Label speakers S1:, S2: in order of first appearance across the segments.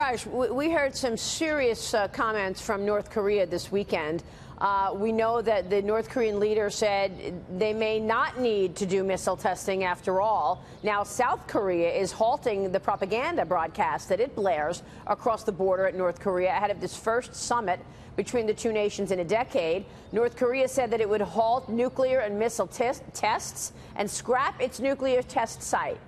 S1: Raj, we heard some serious comments from North Korea this weekend. We know that the North Korean leader said they may not need to do missile testing after all. Now, South Korea is halting the propaganda broadcast that it blares across the border at North Korea ahead of this first summit between the two nations in a decade. North Korea said that it would halt nuclear and missile tests and scrap its nuclear test site.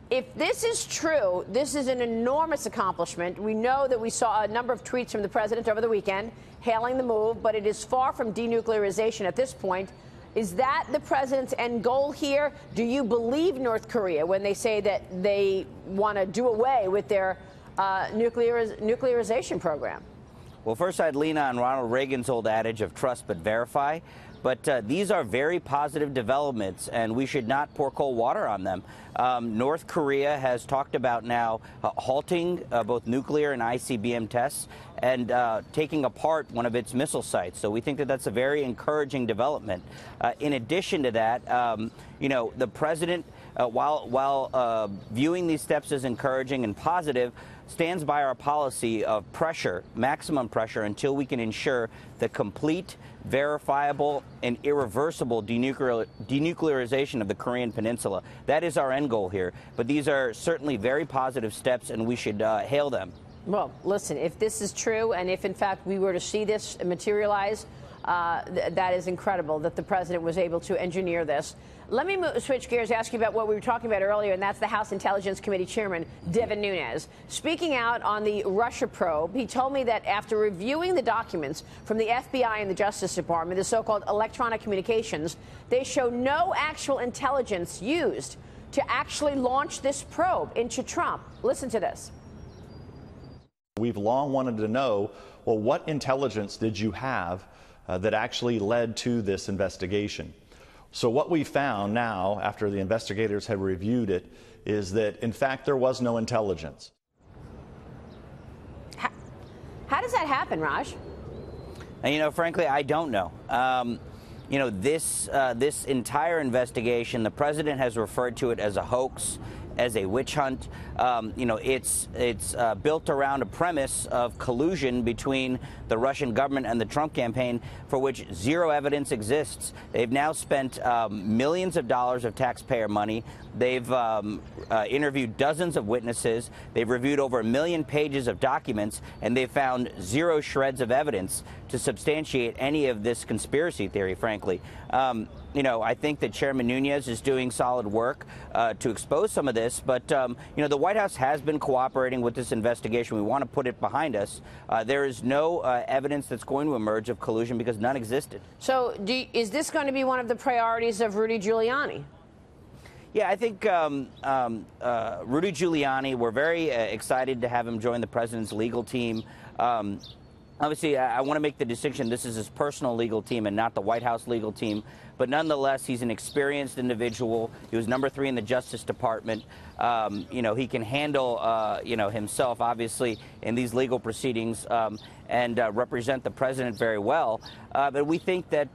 S1: If this is true, this is an enormous accomplishment. We know that we saw a number of tweets from the president over the weekend hailing the move, but it is far from denuclearization at this point. Is that the president's end goal here? Do you believe North Korea when they say that they want to do away with their nuclearization program?
S2: Well, first, I'd lean on Ronald Reagan's old adage of trust but verify. But these are very positive developments, and we should not pour cold water on them. North Korea has talked about now halting both nuclear and ICBM tests and taking apart one of its missile sites. So we think that that's a very encouraging development. In addition to that, the president, while viewing these steps as encouraging and positive, stands by our policy of pressure, maximum pressure, until we can ensure the complete, verifiable, and irreversible denuclearization of the Korean Peninsula. That is our end goal here. But these are certainly very positive steps, and we should hail them.
S1: Well, listen, if this is true, and if, in fact, we were to see this materialize, that is incredible that the president was able to engineer this. Let me switch gears, ask you about what we were talking about earlier, and that's the House Intelligence Committee Chairman, Devin Nunes. Speaking out on the Russia probe, he told me that after reviewing the documents from the FBI and the Justice Department, the so-called electronic communications, they show no actual intelligence used to actually launch this probe into Trump. Listen to this.
S3: We've long wanted to know, well, what intelligence did you have that actually led to this investigation? So what we found now, after the investigators have reviewed it, is that, in fact, there was no intelligence.
S1: How does that happen, Raj?
S2: And, frankly, I don't know. This entire investigation, the president has referred to it as a hoax, as a witch hunt. It's built around a premise of collusion between the Russian government and the Trump campaign, for which zero evidence exists. They've now spent millions of dollars of taxpayer money. They've interviewed dozens of witnesses. They've reviewed over 1 million pages of documents, and they've found zero shreds of evidence to substantiate any of this conspiracy theory, frankly. I think that Chairman Nunes is doing solid work to expose some of this, but, the White House has been cooperating with this investigation. We want to put it behind us. There is no evidence that's going to emerge of collusion because none existed.
S1: So is this going to be one of the priorities of Rudy Giuliani?
S2: Yeah, I think Rudy Giuliani, we're very excited to have him join the president's legal team. Obviously, I want to make the distinction. This is his personal legal team and not the White House legal team. But nonetheless, he's an experienced individual. He was number 3 in the Justice Department. He can handle, himself, obviously, in these legal proceedings and represent the president very well. But we think that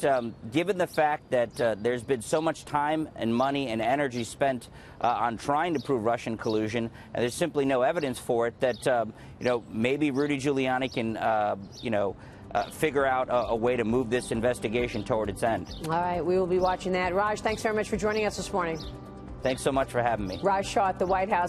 S2: given the fact that there's been so much time and money and energy spent on trying to prove Russian collusion, and there's simply no evidence for it, that, maybe Rudy Giuliani can, figure out a way to move this investigation toward its end.
S1: All right, we will be watching that. Raj, thanks very much for joining us this morning.
S2: Thanks so much for having me.
S1: Raj Shah at the White House.